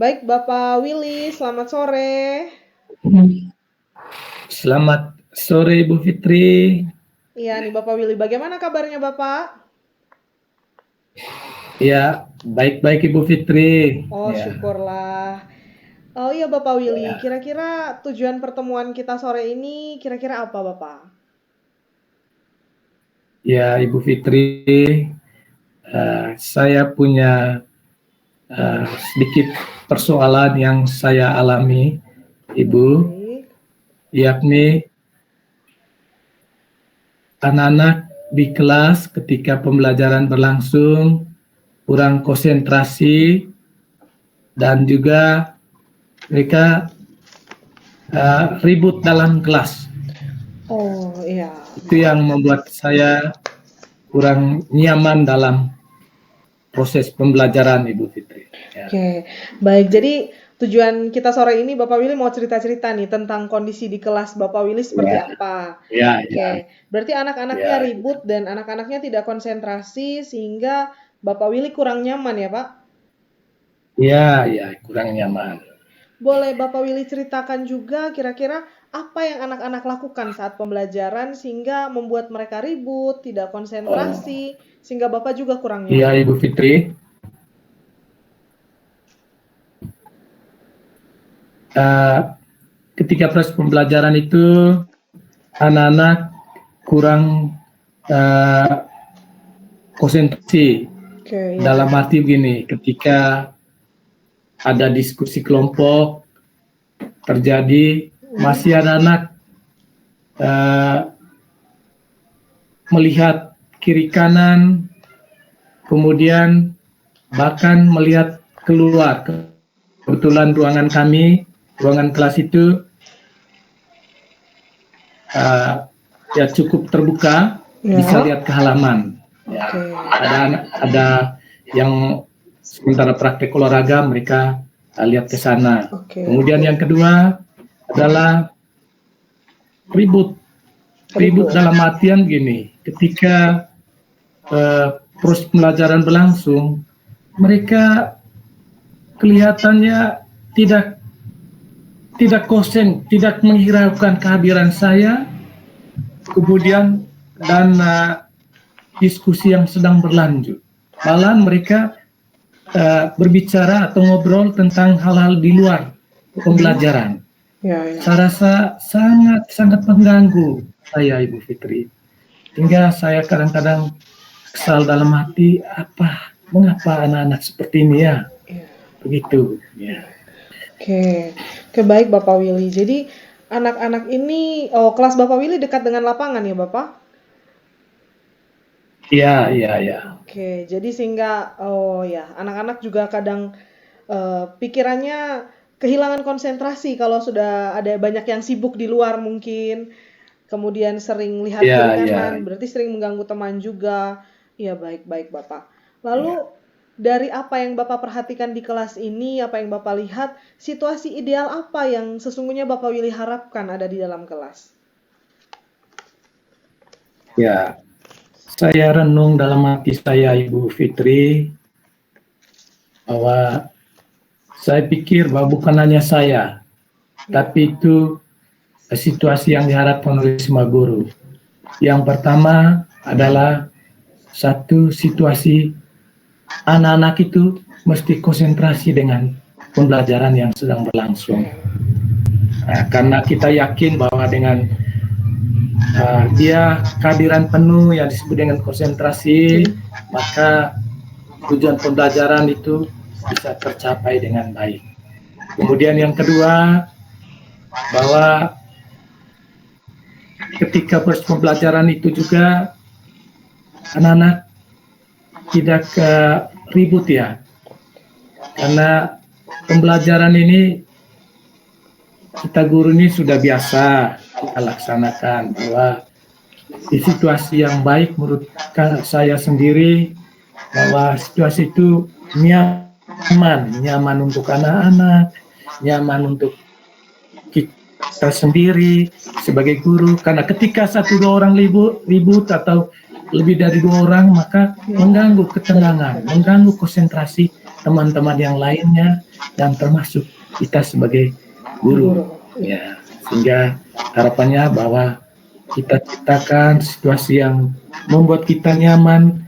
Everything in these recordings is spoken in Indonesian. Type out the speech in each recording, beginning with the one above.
Baik, Bapak Willy, selamat sore. Selamat sore Ibu Fitri. Iya nih Bapak Willy, bagaimana kabarnya Bapak? Ya, baik-baik Ibu Fitri. Oh, Ya, syukurlah. Oh iya Bapak Willy, ya, kira-kira tujuan pertemuan kita sore ini kira-kira apa Bapak? ya Ibu Fitri. Saya punya sedikit persoalan yang saya alami, Ibu, Baik. yakni anak-anak di kelas ketika pembelajaran berlangsung kurang konsentrasi dan juga mereka ribut dalam kelas. Oh iya. Itu yang membuat saya kurang nyaman dalam proses pembelajaran Ibu Fitri. Ya, Oke, baik. Jadi tujuan kita sore ini Bapak Willy mau cerita-cerita nih tentang kondisi di kelas Bapak Willy seperti ya, apa. ya, ya, Oke, berarti anak-anaknya ya, ribut dan anak-anaknya tidak konsentrasi sehingga Bapak Willy kurang nyaman ya Pak? ya, ya, kurang nyaman. Boleh Bapak Willy ceritakan juga kira-kira apa yang anak-anak lakukan saat pembelajaran sehingga membuat mereka ribut, tidak konsentrasi, Oh, sehingga Bapak juga kurang iya nyaman. Ibu Fitri. Uh, Ketika proses pembelajaran itu anak-anak kurang uh, konsentrasi. Oke, ya. Dalam arti begini, ketika ada diskusi kelompok terjadi, masih ada anak melihat kiri kanan, kemudian bahkan melihat keluar. Kebetulan ruangan kami, ruangan kelas itu ya cukup terbuka, bisa Ya. lihat ke halaman. Ya, Oke. ada yang sementara praktek olahraga mereka lihat ke sana. Oke. Kemudian yang kedua adalah ribut dalam artian gini, ketika proses pembelajaran berlangsung, mereka kelihatannya tidak konsen, tidak menghiraukan kehadiran saya, kemudian dan diskusi yang sedang berlanjut. Malah mereka berbicara atau ngobrol tentang hal-hal di luar pembelajaran. Ya. Saya rasa sangat mengganggu saya, Ibu Fitri. Hingga saya kadang-kadang kesal dalam hati, mengapa anak-anak seperti ini ya? Begitu. Ya. Oke, baik Bapak Willy. Jadi anak-anak ini, kelas Bapak Willy dekat dengan lapangan ya Bapak? Iya, iya, iya. Oke, jadi sehingga, anak-anak juga kadang pikirannya kehilangan konsentrasi kalau sudah ada banyak yang sibuk di luar mungkin, kemudian sering lihat kiri kanan, berarti sering mengganggu teman juga. Iya, baik-baik Bapak. Lalu dari apa yang Bapak perhatikan di kelas ini, apa yang Bapak lihat, situasi ideal apa yang sesungguhnya Bapak Willy harapkan ada di dalam kelas? Ya, saya renung dalam hati saya, Ibu Fitri, bahwa saya pikir bahwa bukan hanya saya, tapi itu situasi yang diharapkan oleh semua guru. Yang pertama adalah satu situasi anak-anak itu mesti konsentrasi dengan pembelajaran yang sedang berlangsung. Nah, karena kita yakin bahwa dengan dia kehadiran penuh yang disebut dengan konsentrasi, maka tujuan pembelajaran itu bisa tercapai dengan baik. Kemudian yang kedua, bahwa ketika proses pembelajaran itu juga anak-anak tidak ribut ya, karena pembelajaran ini kita guru ini sudah biasa kita laksanakan, bahwa di situasi yang baik menurut saya sendiri, bahwa situasi itu nyaman untuk anak-anak, nyaman untuk kita sendiri sebagai guru, karena ketika satu dua orang ribut atau lebih dari 2 orang, maka mengganggu ketenangan, mengganggu konsentrasi teman-teman yang lainnya, dan termasuk kita sebagai guru. Ya, sehingga harapannya bahwa kita ciptakan situasi yang membuat kita nyaman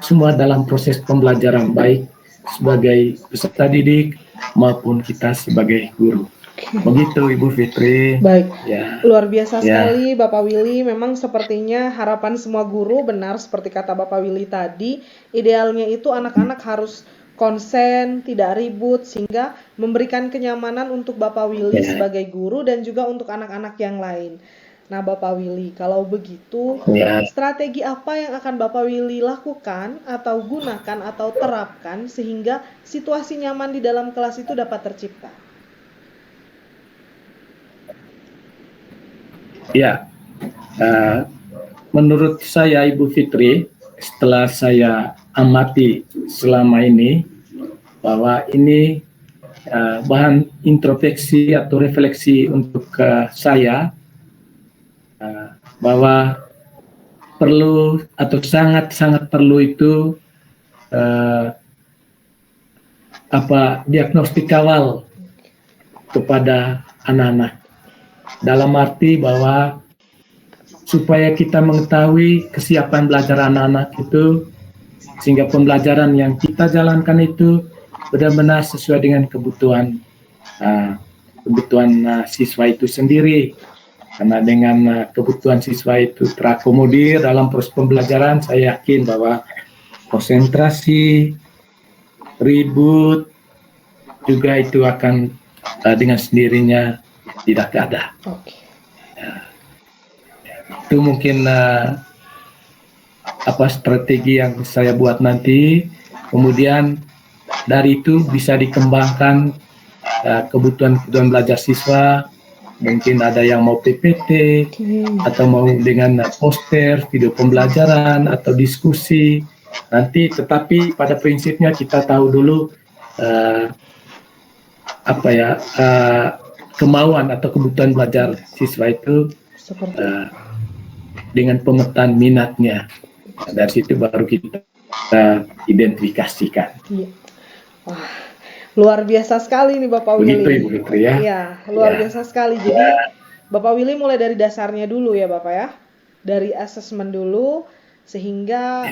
semua dalam proses pembelajaran, baik sebagai peserta didik maupun kita sebagai guru. Begitu Ibu Fitri. Baik, ya. Luar biasa Ya. sekali Bapak Willy. Memang sepertinya harapan semua guru benar seperti kata Bapak Willy tadi. Idealnya itu anak-anak harus konsen, tidak ribut, sehingga memberikan kenyamanan untuk Bapak Willy Ya. sebagai guru dan juga untuk anak-anak yang lain. Nah Bapak Willy, kalau begitu Ya. strategi apa yang akan Bapak Willy lakukan atau gunakan atau terapkan sehingga situasi nyaman di dalam kelas itu dapat tercipta? Ya, menurut saya Ibu Fitri, setelah saya amati selama ini, bahwa ini bahan introspeksi atau refleksi untuk saya, bahwa perlu atau sangat-sangat perlu itu diagnostik awal kepada anak-anak. Dalam arti bahwa supaya kita mengetahui kesiapan belajar anak-anak itu, sehingga pembelajaran yang kita jalankan itu benar-benar sesuai dengan kebutuhan siswa itu sendiri. Karena dengan kebutuhan siswa itu terakomodir dalam proses pembelajaran, saya yakin bahwa konsentrasi, ribut juga itu akan dengan sendirinya tidak ada. Itu mungkin strategi yang saya buat nanti. Kemudian dari itu bisa dikembangkan kebutuhan belajar siswa. Mungkin ada yang mau PPT atau mau dengan poster, video pembelajaran atau diskusi. Nanti tetapi pada prinsipnya kita tahu dulu kemauan atau kebutuhan belajar siswa itu dengan pemetaan minatnya. Dari situ baru kita identifikasikan. Wah, luar biasa sekali nih Bapak Willy. Begitu Ibu Fitri ya. Iya, luar biasa sekali. Jadi Bapak Willy mulai dari dasarnya dulu ya Bapak ya. Dari asesmen dulu sehingga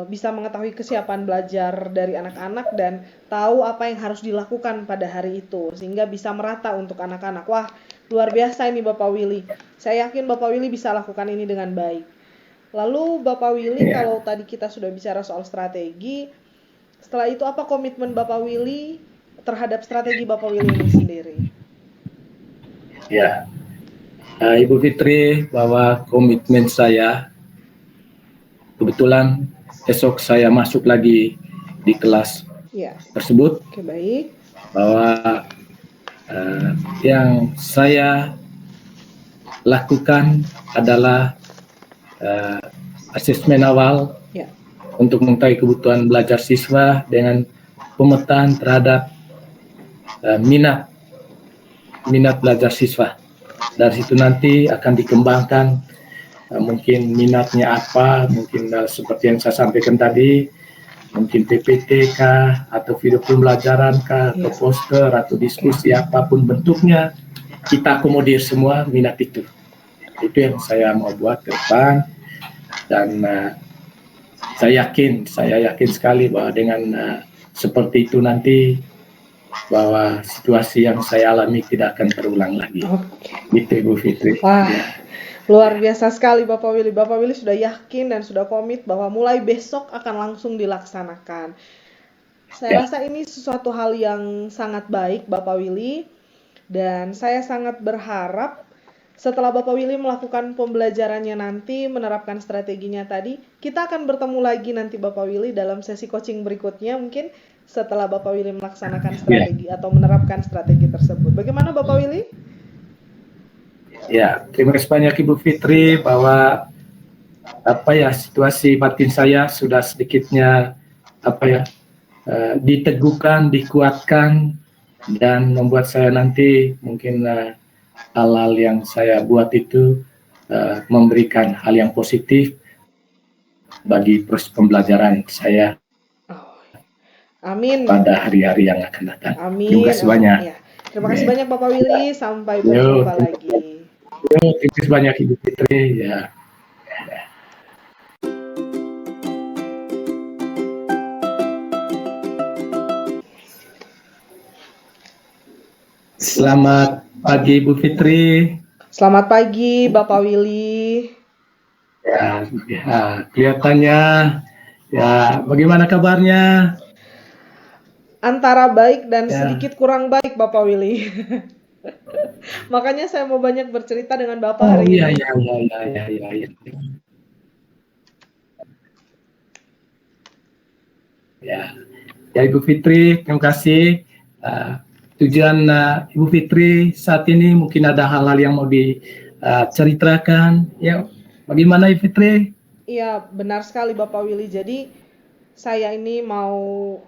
bisa mengetahui kesiapan belajar dari anak-anak dan tahu apa yang harus dilakukan pada hari itu sehingga bisa merata untuk anak-anak. Wah, luar biasa ini Bapak Willy. Saya yakin Bapak Willy bisa lakukan ini dengan baik. Lalu Bapak Willy, kalau tadi kita sudah bicara soal strategi, setelah itu apa komitmen Bapak Willy terhadap strategi Bapak Willy ini sendiri? Ya, Ibu Fitri, bahwa komitmen saya, kebetulan esok saya masuk lagi di kelas tersebut. Oke, baik. Bahwa yang saya lakukan adalah asesmen awal untuk mengetahui kebutuhan belajar siswa dengan pemetaan terhadap minat belajar siswa. Dari situ nanti akan dikembangkan mungkin minatnya apa, mungkin seperti yang saya sampaikan tadi, mungkin PPT kah, atau video pembelajaran kah, atau poster, atau diskusi, apapun bentuknya, kita akomodir semua minat itu. Itu yang saya mau buat ke depan, dan saya yakin sekali bahwa dengan seperti itu nanti, bahwa situasi yang saya alami tidak akan terulang lagi. Gitu Ibu Fitri. Wah. Luar biasa sekali Bapak Willy. Bapak Willy sudah yakin dan sudah komit bahwa mulai besok akan langsung dilaksanakan. Saya rasa ini sesuatu hal yang sangat baik Bapak Willy. Dan saya sangat berharap setelah Bapak Willy melakukan pembelajarannya nanti, menerapkan strateginya tadi, kita akan bertemu lagi nanti Bapak Willy dalam sesi coaching berikutnya mungkin setelah Bapak Willy melaksanakan strategi atau menerapkan strategi tersebut. Bagaimana Bapak Willy? Ya, terima kasih banyak Ibu Fitri, bahwa situasi batin saya sudah sedikitnya diteguhkan, dikuatkan, dan membuat saya nanti mungkin hal-hal yang saya buat itu memberikan hal yang positif bagi proses pembelajaran saya Oh, amin. pada hari-hari yang akan datang. Terima Amin. kasih banyak. Ya. Terima kasih banyak Bapak Willy. Sampai Yo, berjumpa lagi. terima kasih banyak Ibu Fitri. Ya. Selamat pagi Ibu Fitri. Selamat pagi Bapak Willy. Ya, kelihatannya ya bagaimana kabarnya? Antara baik dan Ya. sedikit kurang baik Bapak Willy. Makanya saya mau banyak bercerita dengan Bapak hari iya, ini. iya. Ya, Ibu Fitri, terima kasih. Tujuan Ibu Fitri saat ini mungkin ada hal-hal yang mau diceritakan. Ya, bagaimana Ibu Fitri? Iya, benar sekali Bapak Willy. Jadi saya ini mau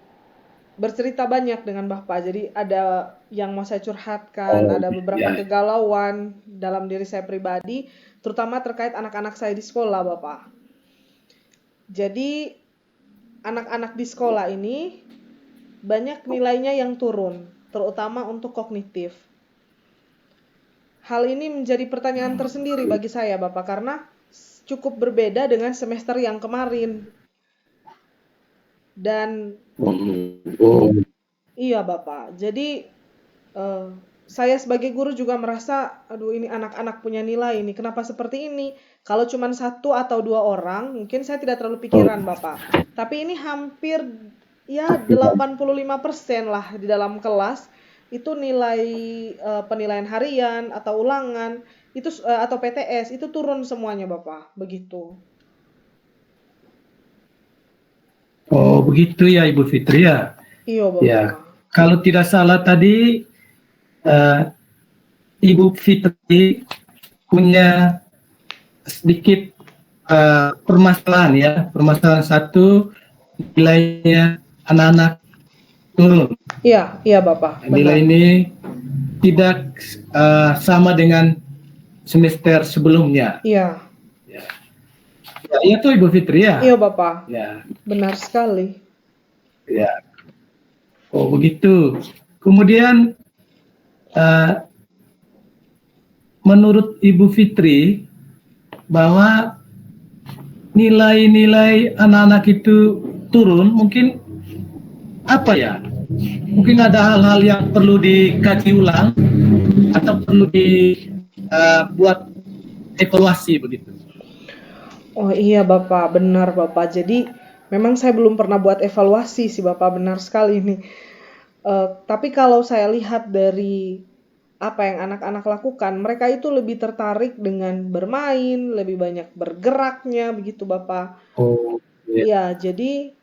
bercerita banyak dengan Bapak. Jadi ada yang mau saya curhatkan, ada beberapa ya. kegalauan dalam diri saya pribadi, terutama terkait anak-anak saya di sekolah, Bapak. Jadi anak-anak di sekolah ini banyak nilainya yang turun, terutama untuk kognitif. Hal ini menjadi pertanyaan tersendiri bagi saya, Bapak, karena cukup berbeda dengan semester yang kemarin. Dan iya, Bapak. Jadi saya sebagai guru juga merasa, aduh ini anak-anak punya nilai ini, kenapa seperti ini? Kalau cuma 1 atau 2 orang, mungkin saya tidak terlalu pikiran, Bapak. Tapi ini hampir ya 85% lah di dalam kelas itu nilai penilaian harian atau ulangan itu atau PTS itu turun semuanya, Bapak. Begitu. Oh, begitu ya Ibu Fitri ya. Iya, Bapak. Ya, kalau tidak salah tadi Ibu Fitri punya sedikit permasalahan ya. Permasalahan satu, nilainya anak-anak turun. Iya Bapak. Nilai Benar. ini tidak sama dengan semester sebelumnya. Iya. Ya, itu Ibu Fitri ya. Iya Bapak. Ya. Benar sekali. Ya. Oh begitu. Kemudian menurut Ibu Fitri bahwa nilai-nilai anak-anak itu turun, mungkin apa ya? Mungkin ada hal-hal yang perlu dikaji ulang atau perlu dibuat evaluasi begitu. Oh iya Bapak, benar Bapak. Jadi memang saya belum pernah buat evaluasi sih Bapak, benar sekali ini. Tapi kalau saya lihat dari apa yang anak-anak lakukan, mereka itu lebih tertarik dengan bermain, lebih banyak bergeraknya, begitu Bapak. Oh, iya. Jadi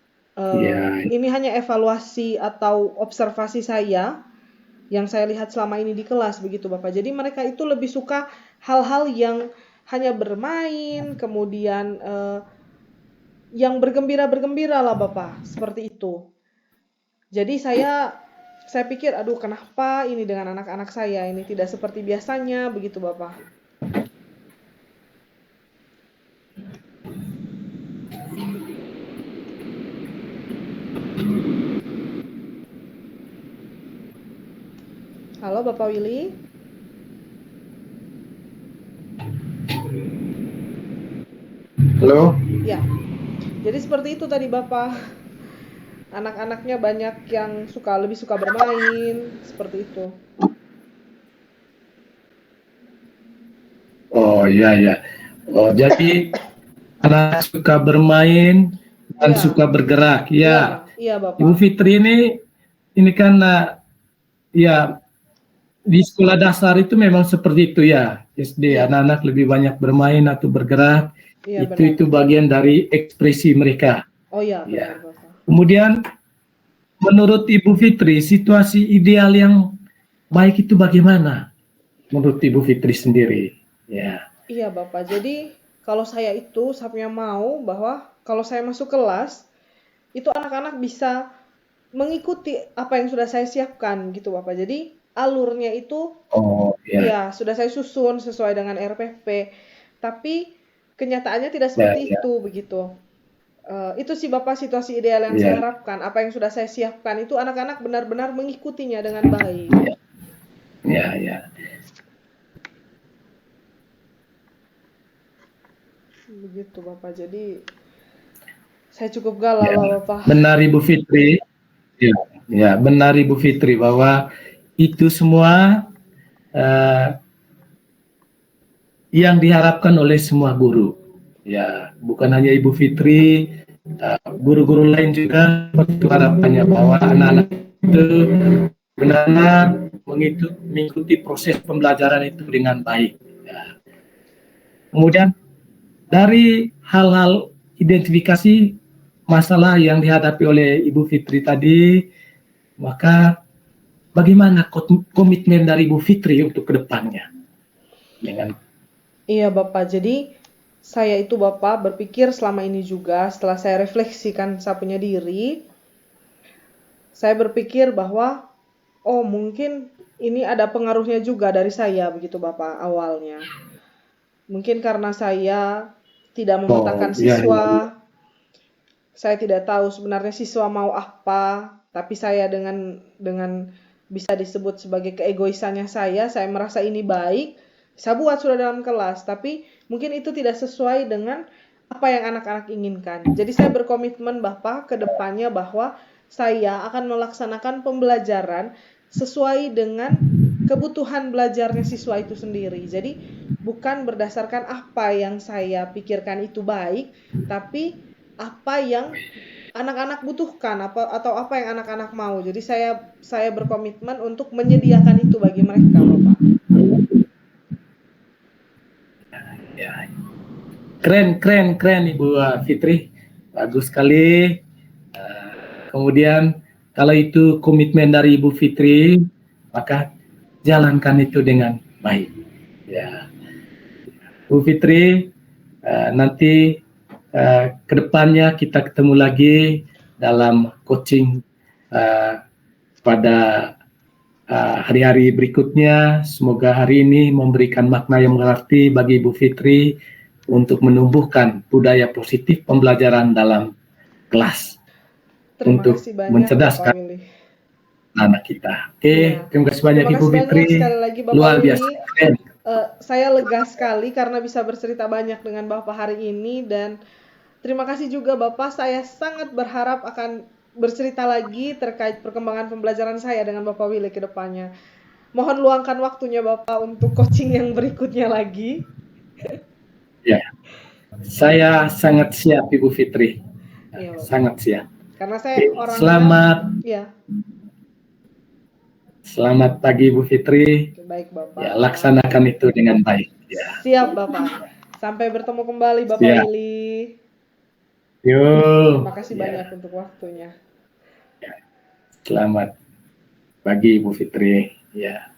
ini hanya evaluasi atau observasi saya yang saya lihat selama ini di kelas, begitu Bapak. Jadi mereka itu lebih suka hal-hal yang hanya bermain, kemudian yang bergembira lah Bapak, seperti itu. Jadi saya pikir, aduh kenapa ini dengan anak-anak saya ini tidak seperti biasanya, begitu Bapak. Halo Bapak Willy. Halo. Ya. Jadi seperti itu tadi Bapak. Anak-anaknya banyak yang lebih suka bermain, seperti itu. Oh iya. Oh jadi anak suka bermain dan suka bergerak. Ya. Iya Bapak. Ibu Fitri ini kan ya di sekolah dasar itu memang seperti itu ya. SD anak-anak lebih banyak bermain atau bergerak. Iya, itu bagian dari ekspresi mereka. Oh iya, benar Bapak. Kemudian menurut Ibu Fitri, situasi ideal yang baik itu bagaimana? Menurut Ibu Fitri sendiri, ya. Iya Bapak, jadi kalau saya mau bahwa kalau saya masuk kelas, itu anak-anak bisa mengikuti apa yang sudah saya siapkan gitu Bapak. Jadi alurnya itu ya sudah saya susun sesuai dengan RPP, tapi kenyataannya tidak seperti itu begitu. Itu sih Bapak situasi ideal yang saya Ya, harapkan. Apa yang sudah saya siapkan itu anak-anak benar-benar mengikutinya dengan baik. ya, ya. Begitu Bapak. Jadi saya cukup galau Ya. lah Bapak. Benar Ibu Fitri. Ya, ya, benar Ibu Fitri bahwa itu semua eh, yang diharapkan oleh semua guru. Ya, bukan hanya Ibu Fitri, guru-guru lain juga itu harapannya bahwa anak-anak itu benar-benar mengikuti proses pembelajaran itu dengan baik. Ya. Kemudian dari hal-hal identifikasi masalah yang dihadapi oleh Ibu Fitri tadi, maka bagaimana komitmen dari Ibu Fitri untuk kedepannya? Dengan Iya Bapak. Jadi saya itu Bapak berpikir selama ini juga setelah saya refleksikan saya punya diri, saya berpikir bahwa oh mungkin ini ada pengaruhnya juga dari saya begitu Bapak awalnya. Mungkin karena saya tidak memetakan ya, ya, siswa, saya tidak tahu sebenarnya siswa mau apa, tapi saya dengan bisa disebut sebagai keegoisannya saya merasa ini baik, saya buat sudah dalam kelas, tapi mungkin itu tidak sesuai dengan apa yang anak-anak inginkan. Jadi saya berkomitmen Bapak ke depannya bahwa saya akan melaksanakan pembelajaran sesuai dengan kebutuhan belajarnya siswa itu sendiri. Jadi bukan berdasarkan apa yang saya pikirkan itu baik, tapi apa yang anak-anak butuhkan atau apa yang anak-anak mau. Jadi saya berkomitmen untuk menyediakan itu bagi mereka, Bapak. ya. Keren, keren, keren Ibu Fitri. Bagus sekali. Kemudian kalau itu komitmen dari Ibu Fitri, maka jalankan itu dengan baik. Ya, Bu Fitri, nanti kedepannya kita ketemu lagi dalam coaching pada hari-hari berikutnya. Semoga hari ini memberikan makna yang berarti bagi Ibu Fitri untuk menumbuhkan budaya positif pembelajaran dalam kelas Terima untuk kasih banyak Bapak mencerdaskan Willy. anak kita. Oke, Iya. terima kasih banyak Terima Ibu kasih banyak Fitri. sekali lagi Bapak Luar biasa. Willy. Saya lega sekali karena bisa bercerita banyak dengan Bapak hari ini dan terima kasih juga Bapak. Saya sangat berharap akan bercerita lagi terkait perkembangan pembelajaran saya dengan Bapak Willy ke depannya. Mohon luangkan waktunya Bapak untuk coaching yang berikutnya lagi. Ya, saya sangat siap Ibu Fitri. Iya, Bapak. Sangat siap. Karena saya Oke, orangnya selamat pagi Ibu Fitri. Oke, baik Ya, Bapak. laksanakan itu dengan baik. Ya, Siap Bapak. Sampai bertemu kembali Bapak siap. Willy. Yuk. Terima kasih banyak Ya, untuk waktunya. selamat pagi Ibu Fitri. Ya.